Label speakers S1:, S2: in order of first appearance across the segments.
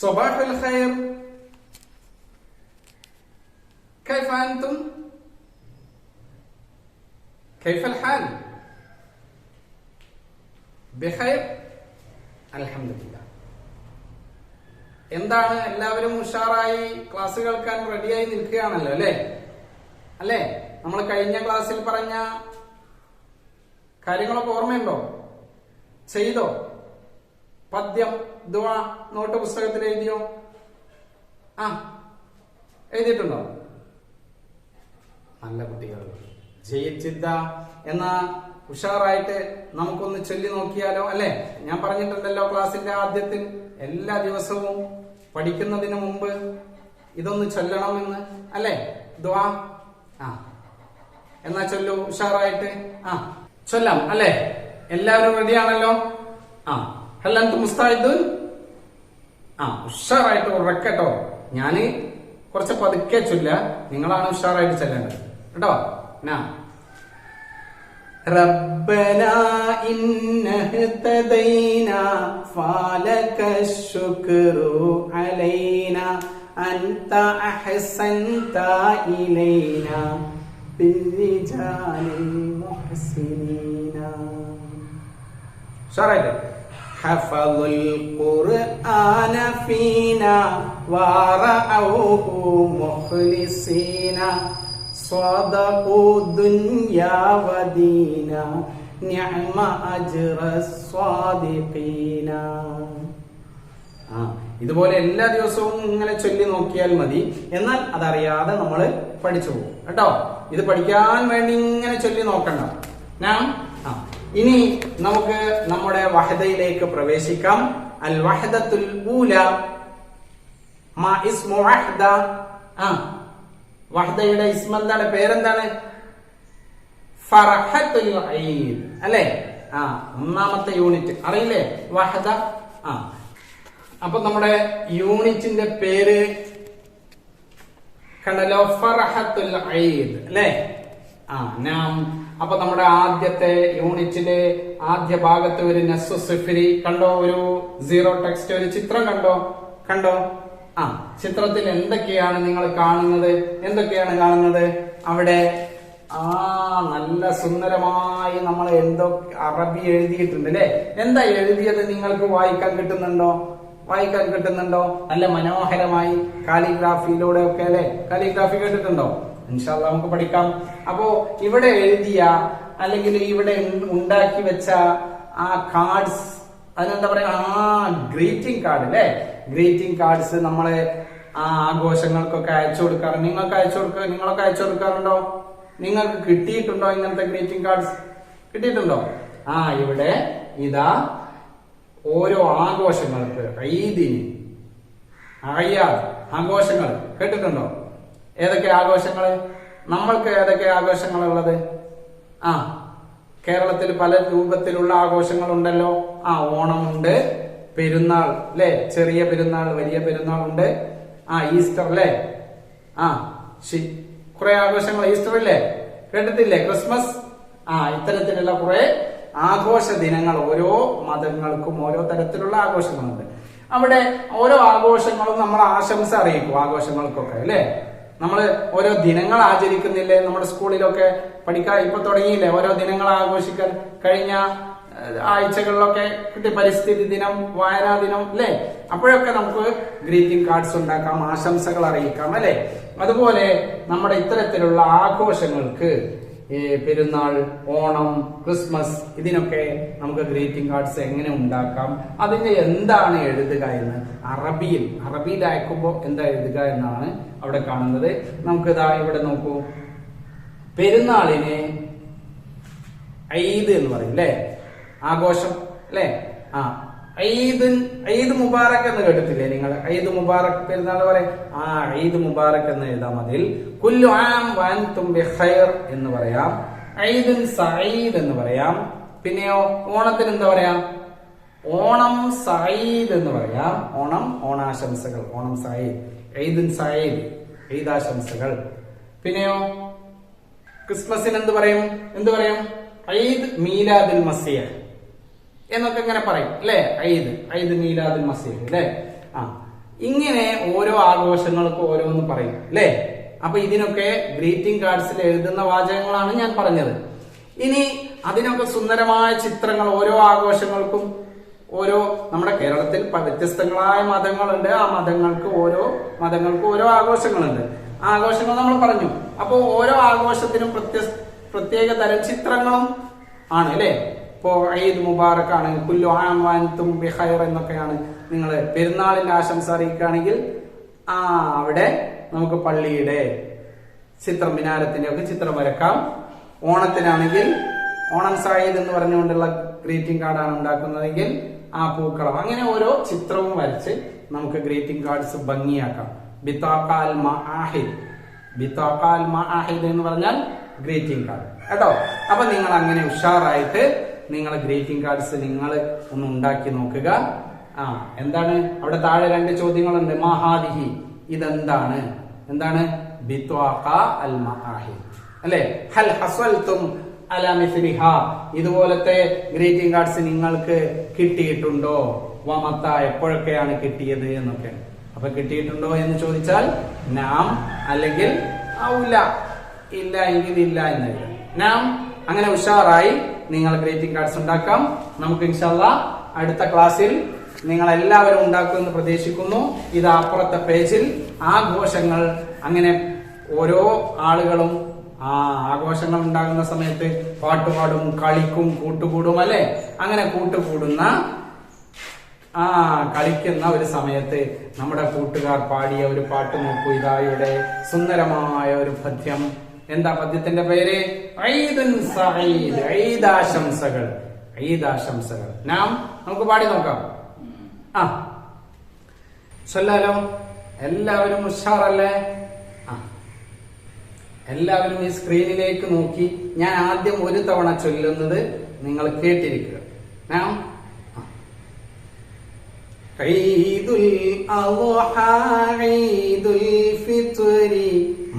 S1: صباح الخير. كيف أنتم؟ كيف الحال؟ بخير الحمد لله. എന്താണ് എല്ലാവരും ഉഷാറായി ക്ലാസ് കേൾക്കാൻ റെഡിയായി നിൽക്കുകയാണല്ലോ അല്ലേ? നമ്മൾ കഴിഞ്ഞ ക്ലാസ്സിൽ പറഞ്ഞ കാര്യങ്ങളൊക്കെ ഓർമ്മയുണ്ടോ? ചെയ്തോ? പദ്യം ദുആ നോട്ട് പുസ്തകത്തിൽ എഴുതിയോ? എഴുതിയിട്ടുണ്ടോ? നല്ല കുട്ടികൾ. ജയിച്ചിദ്ദ എന്ന ഉഷാറായിട്ട് നമുക്കൊന്ന് ചൊല്ലി നോക്കിയാലോ അല്ലെ? ഞാൻ പറഞ്ഞിട്ടുണ്ടല്ലോ ക്ലാസ്സിന്റെ ആദ്യത്തിൽ എല്ലാ ദിവസവും പഠിക്കുന്നതിന് മുമ്പ് ഇതൊന്ന് ചൊല്ലണമെന്ന് അല്ലെ? ദുആ എന്നാ ചൊല്ലു ഉഷാറായിട്ട്. ചൊല്ലാം അല്ലെ? എല്ലാവരും റെഡിയാണല്ലോ? ഹൽ അൻതും മുസ്തഇദുൻ? ഉഷാറായിട്ട് ഉറക്കട്ടോ. ഞാന് കുറച്ച് പതുക്കെ ചൊല്ല, നിങ്ങളാണ് ഉഷാറായിട്ട് ചൊല്ലേണ്ടത് കേട്ടോ. ربنا إنا اهتدينا فلك الشكر علينا أنت أحسنت إلينا بالرجال المحسنين. شرعت حفظ القرآن فينا ورأوه مخلصين صدقوا دنيا ودينا نعم أجر الصادقين. ഇതുപോലെ എല്ലാ ദിവസവും ഇങ്ങനെ ചൊല്ലി നോക്കിയാൽ മതി. എന്നാൽ അതറിയാതെ നമ്മൾ പഠിച്ചു പോകും കേട്ടോ. ഇത് പഠിക്കാൻ വേണ്ടി ഇങ്ങനെ ചൊല്ലി നോക്കണ്ട. ഇനി നമുക്ക് നമ്മുടെ വഹദയിലേക്ക് പ്രവേശിക്കാം. അൽ വഹദത്തുൽ ഊല മാ ഇസ്മു വഹദ. വഹദയുടെ ഇസ്മ എന്താണ്? പേരെന്താണ്? ഫർഹത്തുൽ ഈദ് അല്ലെ? ഒന്നാമത്തെ യൂണിറ്റ് അറിയില്ലേ? വഹദ. അപ്പൊ നമ്മുടെ യൂണിറ്റിന്റെ പേര് കണ്ടല്ലോ, ഫർഹത്തുൽ ഈദ് അല്ലെ? അപ്പൊ നമ്മുടെ ആദ്യത്തെ യൂണിറ്റിലെ ആദ്യ ഭാഗത്ത് ഒരു നസ്സു സിഫ്രി കണ്ടോ? ഒരു സീറോ ടെക്സ്റ്റ് ഒരു ചിത്രം കണ്ടോ? ചിത്രത്തിൽ എന്തൊക്കെയാണ് നിങ്ങൾ കാണുന്നത്? അവിടെ നല്ല സുന്ദരമായി നമ്മൾ എന്തോ അറബി എഴുതിയിട്ടുണ്ട് അല്ലെ? എന്താ എഴുതിയത്? നിങ്ങൾക്ക് വായിക്കാൻ കിട്ടുന്നുണ്ടോ? നല്ല മനോഹരമായി കാലിഗ്രാഫിയിലൂടെ ഒക്കെ അല്ലെ? കാലിഗ്രാഫി കേട്ടിട്ടുണ്ടോ? ഇൻഷാ അല്ലാഹ് നമുക്ക് പഠിക്കാം. അപ്പോ ഇവിടെ എഴുതിയ അല്ലെങ്കിൽ ഇവിടെ ഉണ്ടാക്കി വെച്ച ആ കാർഡ്സ്, അതിനെന്താ പറയാ? ഗ്രീറ്റിംഗ് കാർഡ് അല്ലെ? ഗ്രീറ്റിംഗ് കാർഡ്സ് നമ്മള് ആഘോഷങ്ങൾക്കൊക്കെ അയച്ചു കൊടുക്കാറ്. നിങ്ങളൊക്കെ അയച്ചു കൊടുക്കാറുണ്ടോ? നിങ്ങൾക്ക് കിട്ടിയിട്ടുണ്ടോ ഇങ്ങനത്തെ ഗ്രീറ്റിംഗ് കാർഡ്സ്? കിട്ടിയിട്ടുണ്ടോ? ഇവിടെ ഇതാ ഓരോ ആഘോഷങ്ങൾക്ക്, ഈദിന്, ആഘോഷങ്ങൾ കേട്ടിട്ടുണ്ടോ? ഏതൊക്കെ ആഘോഷങ്ങള്? നമ്മൾക്ക് ഏതൊക്കെ ആഘോഷങ്ങളുള്ളത്? കേരളത്തിൽ പല രൂപത്തിലുള്ള ആഘോഷങ്ങൾ ഉണ്ടല്ലോ. ഓണമുണ്ട്, പെരുന്നാൾ അല്ലെ? ചെറിയ പെരുന്നാൾ, വലിയ പെരുന്നാൾ ഉണ്ട്. ഈസ്റ്റർ അല്ലെ? കുറെ ആഘോഷങ്ങൾ. ഈസ്റ്റർ അല്ലേ? കേട്ടിട്ടില്ലേ? ക്രിസ്മസ്. ഇത്തരത്തിലുള്ള കുറെ ആഘോഷ ദിനങ്ങൾ. ഓരോ മതങ്ങൾക്കും ഓരോ തരത്തിലുള്ള ആഘോഷങ്ങളുണ്ട്. അവിടെ ഓരോ ആഘോഷങ്ങളും നമ്മൾ ആശംസ അറിയിക്കും ആഘോഷങ്ങൾക്കൊക്കെ അല്ലെ? നമ്മള് ഓരോ ദിനങ്ങൾ ആചരിക്കുന്നില്ലേ? നമ്മുടെ സ്കൂളിലൊക്കെ പഠിക്കാൻ ഇപ്പൊ തുടങ്ങിയില്ലേ ഓരോ ദിനങ്ങൾ ആഘോഷിക്കാൻ? കഴിഞ്ഞ ആഴ്ചകളിലൊക്കെ കിട്ടി. പരിസ്ഥിതി ദിനം, വായനാ ദിനം അല്ലെ? അപ്പോഴൊക്കെ നമുക്ക് ഗ്രീറ്റിംഗ് കാർഡ്സ് ഉണ്ടാക്കാം, ആശംസകൾ അറിയിക്കാം അല്ലെ? അതുപോലെ നമ്മുടെ ഇത്തരത്തിലുള്ള ആഘോഷങ്ങൾക്ക്, പെരുന്നാൾ, ഓണം, ക്രിസ്മസ്, ഇതിനൊക്കെ നമുക്ക് ഗ്രീറ്റിംഗ് കാർഡ്സ് എങ്ങനെ ഉണ്ടാക്കാം, അതിന് എന്താണ് എഴുതുക എന്ന് അറബിയിൽ അയക്കുമ്പോൾ എന്താ എഴുതുക എന്നാണ് അവിടെ കാണുന്നത്. നമുക്ക് ഇതാ ഇവിടെ നോക്കൂ. പെരുന്നാളിന് ഈദ് എന്ന് പറയും അല്ലെ? ആഘോഷം അല്ലെ? ഈദ് മുബാറക് എന്ന് കേട്ടിട്ടില്ലേ നിങ്ങൾ? ഈദ് മുബാറക് പെരുന്നാൾ പറയും. ഈദ് മുബാറക് എന്ന് എഴുതാം. അതിൽ കുല്ലു ആം വഅൻതും ബിഖൈർ എന്ന് പറയാം. ഈദുൻ സഈദ് എന്ന് പറയാം. പിന്നെയോ ഓണത്തിന് എന്താ പറയാം? ഓണം സഈദ് എന്ന് പറയാം. ഓണാശംസകൾ, ഓണം സഈദ്, ഈദുൻ സഈദ്, ഈദാശംസകൾ. പിന്നെയോ ക്രിസ്മസിന് എന്ത് പറയും? ഈദ് മീലാദുൽ മസീഹ് എന്നൊക്കെ ഇങ്ങനെ പറയും അല്ലെ? ഈദ് മീലാദുൽ മസീഹ് അല്ലെ? ഇങ്ങനെ ഓരോ ആഘോഷങ്ങൾക്കും ഓരോന്ന് പറയും അല്ലേ. അപ്പൊ ഇതിനൊക്കെ ഗ്രീറ്റിംഗ് കാർഡ്സിൽ എഴുതുന്ന വാചകങ്ങളാണ് ഞാൻ പറഞ്ഞത്. ഇനി അതിനൊക്കെ സുന്ദരമായ ചിത്രങ്ങൾ ഓരോ ആഘോഷങ്ങൾക്കും ഓരോ, നമ്മുടെ കേരളത്തിൽ വ്യത്യസ്തങ്ങളായ മതങ്ങളുണ്ട്. ആ മതങ്ങൾക്ക് ഓരോ ആഘോഷങ്ങളുണ്ട്. ആ ആഘോഷങ്ങൾ നമ്മൾ പറഞ്ഞു. അപ്പോൾ ഓരോ ആഘോഷത്തിനും പ്രത്യേക തരം ചിത്രങ്ങളും ആണ് അല്ലെ. ഇപ്പോ ഈദ് മുബാറക് ആണ്, കുല്ലു ആം വഅൻതും ബിഖൈർ എന്നൊക്കെയാണ്. നിങ്ങൾ പെരുന്നാളിന്റെ ആശംസ അറിയിക്കുകയാണെങ്കിൽ അവിടെ നമുക്ക് പള്ളിയുടെ ചിത്രം, മിനാരത്തിന്റെ ഒക്കെ ചിത്രം വരക്കാം. ഓണത്തിനാണെങ്കിൽ ഓണം സായിദ് എന്ന് പറഞ്ഞുകൊണ്ടുള്ള ഗ്രീറ്റിംഗ് കാർഡാണ് ഉണ്ടാക്കുന്നതെങ്കിൽ ആ പൂക്കളം, അങ്ങനെ ഓരോ ചിത്രവും വരച്ച് നമുക്ക് ഗ്രീറ്റിംഗ് കാർഡ്സ് ഭംഗിയാക്കാം. ബിതാഖാൽ മആഹിദ് എന്ന് പറഞ്ഞാൽ ഗ്രീറ്റിംഗ് കാർഡ് കേട്ടോ. അപ്പൊ നിങ്ങൾ അങ്ങനെ ഉഷാറായിട്ട് നിങ്ങൾ ഗ്രീറ്റിംഗ് കാർഡ്സ് നിങ്ങൾ ഒന്ന് ഉണ്ടാക്കി നോക്കുക. എന്താണ് അവിടെ താഴെ 2 ചോദ്യങ്ങളുണ്ട്. മാഹാദിഹി, ഇതെന്താണ്? എന്താണ്? ബിത്വാഖ അൽ മആഹിദ് അല്ലെ. ഹൽ ഹസൽതും അലാ മിസ്ലിഹ, ഇതുപോലത്തെ ഗ്രീറ്റിംഗ് കാർഡ്സ് നിങ്ങൾക്ക് കിട്ടിയിട്ടുണ്ടോ? വമത്ത, എപ്പോഴൊക്കെയാണ് കിട്ടിയത് എന്നൊക്കെ. അപ്പൊ കിട്ടിയിട്ടുണ്ടോ എന്ന് ചോദിച്ചാൽ നാം, അല്ലെങ്കിൽ ഔല, ഇല്ല എങ്കിൽ ഇല്ല എന്ന് എഴുതാം. നാം. അങ്ങനെ ഉഷാറായി നിങ്ങൾ ഗ്രീറ്റിംഗ് കാർഡ്സ് ഉണ്ടാക്കാം. നമുക്ക് ഇൻഷാ അല്ലാഹ് അടുത്ത ക്ലാസ്സിൽ നിങ്ങൾ എല്ലാവരും ഉണ്ടാക്കുമെന്ന് പ്രതീക്ഷിക്കുന്നു. ഇത് അപ്പുറത്തെ പേജിൽ ആഘോഷങ്ങൾ, അങ്ങനെ ഓരോ ആളുകളും ആഘോഷങ്ങൾ ഉണ്ടാകുന്ന സമയത്ത് പാട്ടുപാടും, കളിക്കും, കൂട്ടുകൂടും അല്ലെ. അങ്ങനെ കൂട്ടുകൂടുന്ന കളിക്കുന്ന ഒരു സമയത്ത് നമ്മുടെ കൂട്ടുകാർ പാടിയ ഒരു പാട്ട് നോക്കൂ. ഇതാ ഇവിടെ സുന്ദരമായ ഒരു പദ്യം. എന്താ പദ്യത്തിന്റെ പേര്? ഈദുൻ സഈദ്, ഈദാശംസകൾ. ഈദാശംസകൾ നമുക്ക് പാടി നോക്കാം. ചൊല്ലാലോ. എല്ലാവരും ഉഷാറല്ലേ? എല്ലാവരും ഈ സ്ക്രീനിലേക്ക് നോക്കി ഞാൻ ആദ്യം ഒരു തവണ ചൊല്ലുന്നത് നിങ്ങൾ കേട്ടിരിക്കുക. ഈദുൽ അദ്ഹ ഈദുൽ ഫിത്രി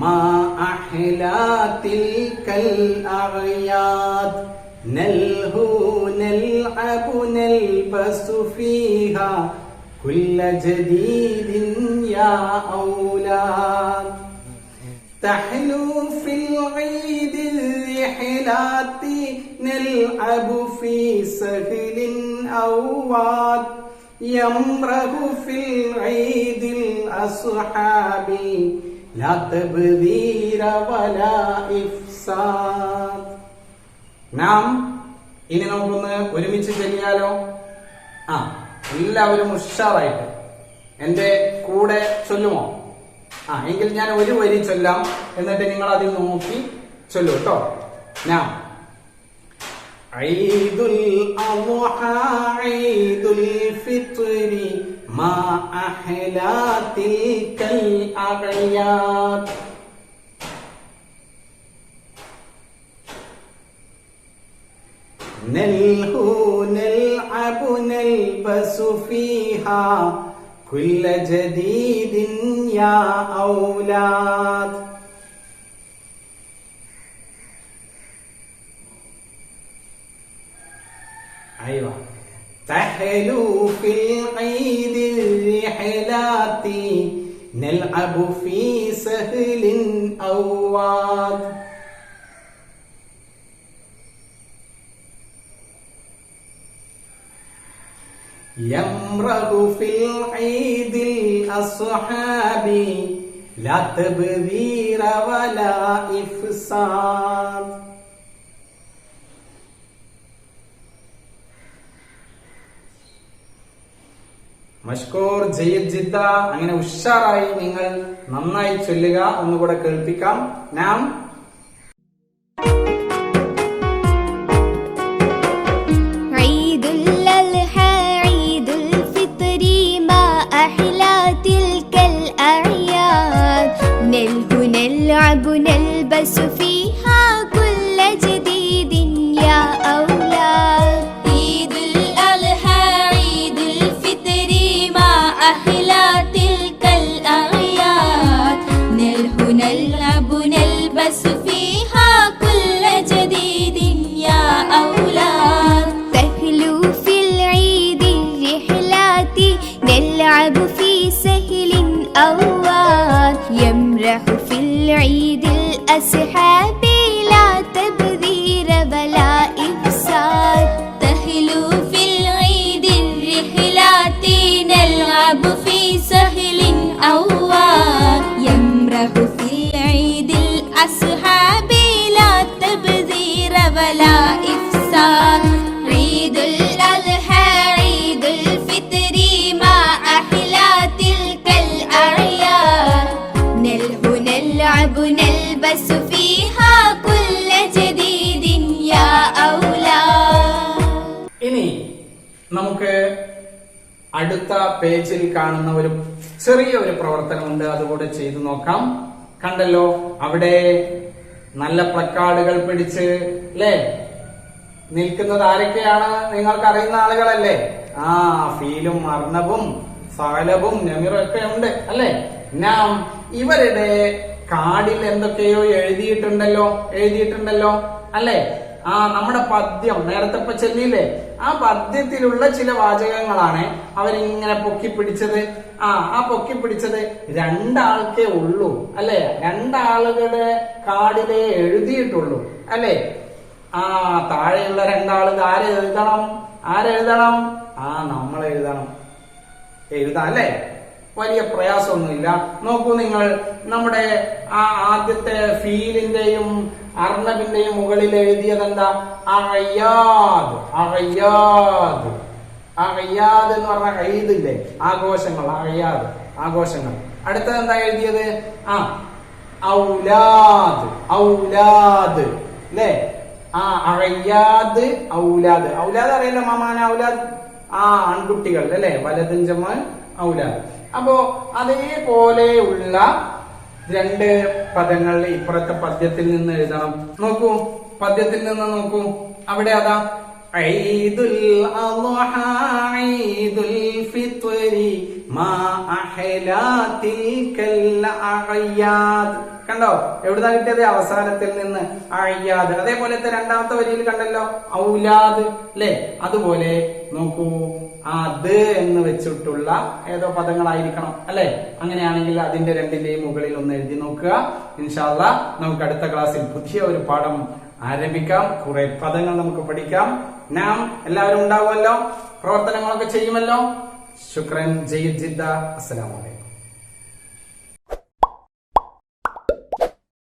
S1: മാ അഹ്ലാ തിൽകൽ അഗ്യാദ് നൽഹു നൽഅബു നൽബസു ഫീഹാ കുല്ല ജദീദിൻ യാ ഔലാദ് تحلو في العيد الرحلات نلعب في سهل أواد يمرح في العيد الأصحاب لا تبذير ولا إفساد. നാം ഇനി നമുക്കൊന്ന് ഒരുമിച്ച് ചൊല്ലിയാലോ? എല്ലാവരും ഉഷാറായിട്ട് എന്റെ കൂടെ ചൊല്ലുമോ? എങ്കിൽ ഞാൻ ഒരു വരി ചൊല്ലാം, എന്നിട്ട് നിങ്ങൾ അതിൽ നോക്കി ചൊല്ലു കേട്ടോ. ഞാൻ ഈദുൽ അദ്ഹ ഈദുൽ ഫിത്രി മാ അഹ്ലാ തിൽകൽ അഗ്യാദ് നൽഹു നൽഅബു നൽബസു ഫീഹാ കുല്ല ജദീദിൻ യാ ഔലാദ്. അയ്യോ. തഹലു ഫിൽ ഈദി റിഹലാത്തി നൽഅബു ഫീ സഹ്ലിൻ ഔവാദ്. يمرح في العيد الأصحاب لا تبذير ولا إفساد. മഷ്കൂർ, ജയ്യിദ് ജിദ്ദ. അങ്ങനെ ഉഷാറായി നിങ്ങൾ നന്നായി ചൊല്ലുക. ഒന്നുകൂടെ കേൾപ്പിക്കാം. നാം
S2: نلعب نلبس فيها كل جديد يا أولاد. عيد الأضحى عيد الفطر ما أحلى تلك الأعياد نلعب نلبس فيها كل جديد يا أولاد. تهلو في العيد الرحلات نلعب في سهل في العيد الأسحاب لا تبذير ولا إفساد تهلو في العيد الرحلات نلعب في سهل أواد يمرح في العيد الأسحاب لا تبذير ولا إفساد عيد الأضحى عيد الفطر ما أحلى تلك الأعياد نلهو نلعب نلبس فيها كل جديد يا أولاد.
S1: ഇനി നമുക്ക് അടുത്ത പേജിൽ കാണുന്ന ഒരു ചെറിയൊരു പ്രവർത്തനമുണ്ട്, അതുകൂടെ ചെയ്തു നോക്കാം. കണ്ടല്ലോ, അവിടെ നല്ല പ്ലക്കാർഡുകൾ പിടിച്ച് അല്ലേ നിൽക്കുന്നത് ആരൊക്കെയാണ്? നിങ്ങൾക്ക് അറിയുന്ന ആളുകളല്ലേ? ഫീലും അർണബും സാലബും നമിറും ഒക്കെ ഉണ്ട് അല്ലെ. നാം ഇവരുടെ കാർഡിൽ എന്തൊക്കെയോ എഴുതിയിട്ടുണ്ടല്ലോ അല്ലെ. നമ്മുടെ പദ്യം നേരത്തെ ഇപ്പൊ ചെല്ലിയില്ലേ, ആ പദ്യത്തിലുള്ള ചില വാചകങ്ങളാണ് അവരിങ്ങനെ പൊക്കിപ്പിടിച്ചത്. ആ പൊക്കിപ്പിടിച്ചത് രണ്ടാൾക്കേ ഉള്ളൂ അല്ലെ, രണ്ടാളുകളുടെ കാർഡിലേ എഴുതിയിട്ടുള്ളൂ അല്ലെ. താഴെയുള്ള രണ്ടാള് ആരെഴുതണം? നമ്മൾ എഴുതാം അല്ലെ. വലിയ പ്രയാസമൊന്നുമില്ല. നോക്കൂ നിങ്ങൾ, നമ്മുടെ ആദ്യത്തെ ഫീലിന്റെയും അർണബിന്റെയും മുകളിൽ എഴുതിയത് എന്താ? അഗയ്യാദ് എന്ന് പറഞ്ഞ ഈദില്ലേ, ആഘോഷങ്ങൾ, ആഘോഷങ്ങൾ. അടുത്തത് എന്താ എഴുതിയത്? ഔലാദ് അല്ലേ. അഗയ്യാദ് ഔലാദ് അറിയില്ല മാമാന ഔലാദ്, ആൺകുട്ടികൾ അല്ലെ, വലതും ഔലാദ്. അപ്പോ അതേപോലെയുള്ള രണ്ട് പദങ്ങൾ ഇപ്പുറത്തെ പദ്യത്തിൽ നിന്ന് എഴുതണം. നോക്കൂ, പദ്യത്തിൽ നിന്ന് നോക്കൂ, അവിടെ അതാ ഈദുൽ അദ്ഹ ഈദുൽ ഫിത്രി മാ അഹ്ലാ തിൽകൽ അഗയ്യാദ്. കണ്ടോ, എവിടുന്നാ കിട്ടിയത്? അവസാനത്തിൽ നിന്ന് അയ്യാദ്. അതേപോലത്തെ രണ്ടാമത്തെ വരിയിൽ കണ്ടല്ലോ ഔലാദ് അല്ലെ. അതുപോലെ നോക്കൂ, അത് എന്ന് വെച്ചിട്ടുള്ള ഏതോ പദങ്ങളായിരിക്കണം അല്ലെ. അങ്ങനെയാണെങ്കിൽ അതിന്റെ രണ്ടിന്റെയും മുകളിൽ ഒന്ന് എഴുതി നോക്കുക. ഇൻഷാ അല്ലാഹ് നമുക്ക് അടുത്ത ക്ലാസ്സിൽ പുതിയ ഒരു പാഠം ആരംഭിക്കാം. കുറെ പദങ്ങൾ നമുക്ക് പഠിക്കാം. നാം എല്ലാവരും ഉണ്ടാവുമല്ലോ, പ്രവർത്തനങ്ങളൊക്കെ ചെയ്യുമല്ലോ. ശുക്രൻ, ജയ്യിദ് ജിദ്ദ. അസ്സലാമു അലൈക്കും.